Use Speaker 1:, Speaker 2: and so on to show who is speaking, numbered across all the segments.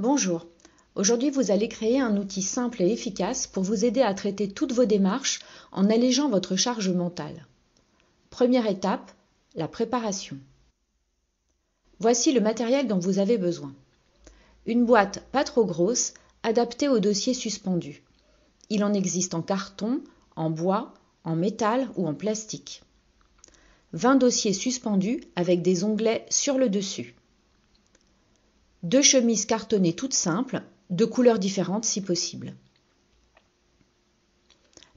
Speaker 1: Bonjour, aujourd'hui vous allez créer un outil simple et efficace pour vous aider à traiter toutes vos démarches en allégeant votre charge mentale. Première étape, la préparation. Voici le matériel dont vous avez besoin. Une boîte pas trop grosse, adaptée au dossier suspendu. Il en existe en carton, en bois, en métal ou en plastique. 20 dossiers suspendus avec des onglets sur le dessus. 2 chemises cartonnées toutes simples, de couleurs différentes si possible.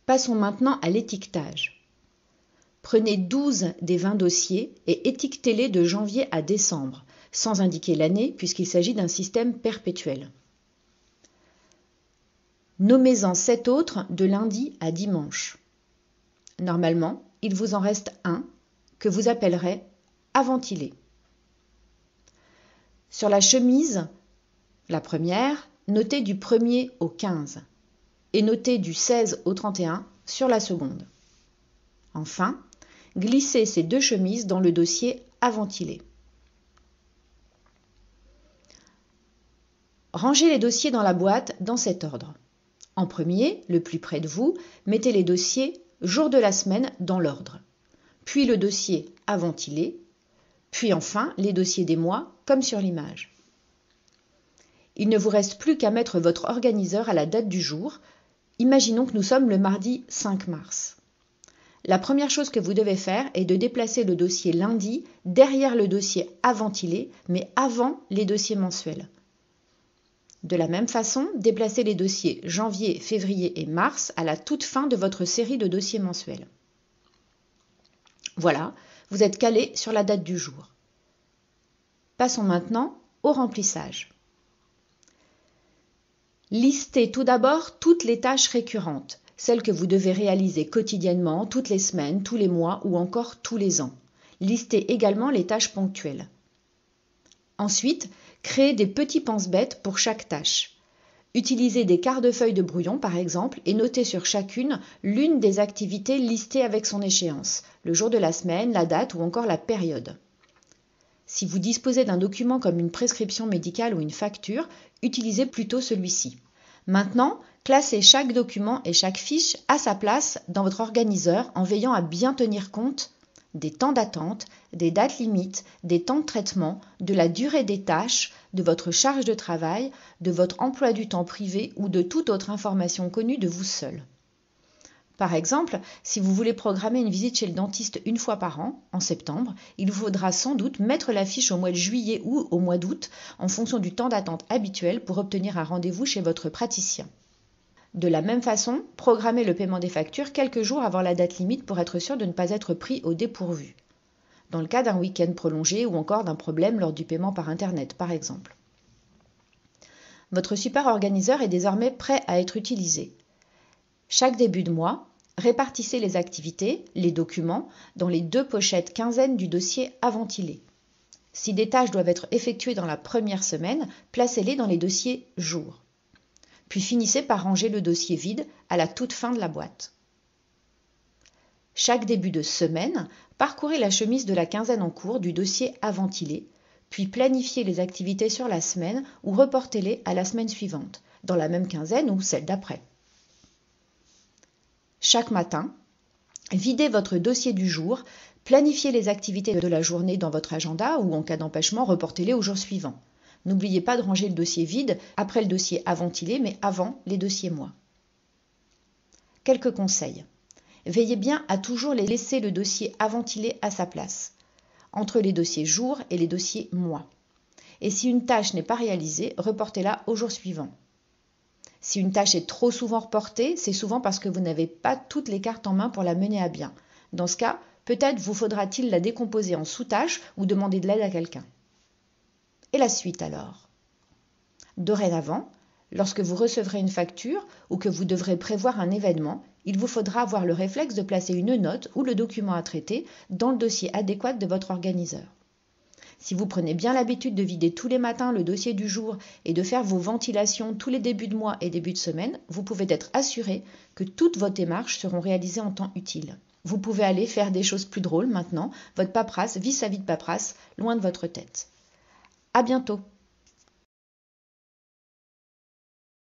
Speaker 1: Passons maintenant à l'étiquetage. Prenez 12 des 20 dossiers et étiquetez-les de janvier à décembre, sans indiquer l'année puisqu'il s'agit d'un système perpétuel. Nommez-en 7 autres de lundi à dimanche. Normalement, il vous en reste un que vous appellerez à ventiler. Sur la chemise, la première, notez du 1er au 15 et notez du 16 au 31 sur la seconde. Enfin, glissez ces 2 chemises dans le dossier à ventiler. Rangez les dossiers dans la boîte dans cet ordre. En premier, le plus près de vous, mettez les dossiers jour de la semaine dans l'ordre, puis le dossier à ventiler, puis enfin les dossiers des mois comme sur l'image. Il ne vous reste plus qu'à mettre votre organiseur à la date du jour. Imaginons que nous sommes le mardi 5 mars. La première chose que vous devez faire est de déplacer le dossier lundi derrière le dossier à ventiler, mais avant les dossiers mensuels. De la même façon, déplacez les dossiers janvier, février et mars à la toute fin de votre série de dossiers mensuels. Voilà, vous êtes calé sur la date du jour. Passons maintenant au remplissage. Listez tout d'abord toutes les tâches récurrentes, celles que vous devez réaliser quotidiennement, toutes les semaines, tous les mois ou encore tous les ans. Listez également les tâches ponctuelles. Ensuite, créez des petits pense-bêtes pour chaque tâche. Utilisez des quarts de feuille de brouillon par exemple et notez sur chacune l'une des activités listées avec son échéance, le jour de la semaine, la date ou encore la période. Si vous disposez d'un document comme une prescription médicale ou une facture, utilisez plutôt celui-ci. Maintenant, classez chaque document et chaque fiche à sa place dans votre organiseur en veillant à bien tenir compte des temps d'attente, des dates limites, des temps de traitement, de la durée des tâches, de votre charge de travail, de votre emploi du temps privé ou de toute autre information connue de vous seul. Par exemple, si vous voulez programmer une visite chez le dentiste une fois par an, en septembre, il vous faudra sans doute mettre la fiche au mois de juillet ou au mois d'août en fonction du temps d'attente habituel pour obtenir un rendez-vous chez votre praticien. De la même façon, programmez le paiement des factures quelques jours avant la date limite pour être sûr de ne pas être pris au dépourvu. Dans le cas d'un week-end prolongé ou encore d'un problème lors du paiement par Internet, par exemple. Votre super organiseur est désormais prêt à être utilisé. Chaque début de mois, répartissez les activités, les documents, dans les 2 pochettes quinzaine du dossier à ventiler. Si des tâches doivent être effectuées dans la première semaine, placez-les dans les dossiers jours. Puis finissez par ranger le dossier vide à la toute fin de la boîte. Chaque début de semaine, parcourez la chemise de la quinzaine en cours du dossier à ventiler, puis planifiez les activités sur la semaine ou reportez-les à la semaine suivante, dans la même quinzaine ou celle d'après. Chaque matin, videz votre dossier du jour, planifiez les activités de la journée dans votre agenda ou en cas d'empêchement, reportez-les au jour suivant. N'oubliez pas de ranger le dossier vide après le dossier à ventiler, mais avant les dossiers mois. Quelques conseils. Veillez bien à toujours laisser le dossier à ventiler à sa place, entre les dossiers jours et les dossiers mois. Et si une tâche n'est pas réalisée, reportez-la au jour suivant. Si une tâche est trop souvent reportée, c'est souvent parce que vous n'avez pas toutes les cartes en main pour la mener à bien. Dans ce cas, peut-être vous faudra-t-il la décomposer en sous-tâches ou demander de l'aide à quelqu'un. Et la suite alors? Dorénavant, lorsque vous recevrez une facture ou que vous devrez prévoir un événement, il vous faudra avoir le réflexe de placer une note ou le document à traiter dans le dossier adéquat de votre organiseur. Si vous prenez bien l'habitude de vider tous les matins le dossier du jour et de faire vos ventilations tous les débuts de mois et débuts de semaine, vous pouvez être assuré que toutes vos démarches seront réalisées en temps utile. Vous pouvez aller faire des choses plus drôles maintenant, votre paperasse vit sa vie de paperasse loin de votre tête. À bientôt!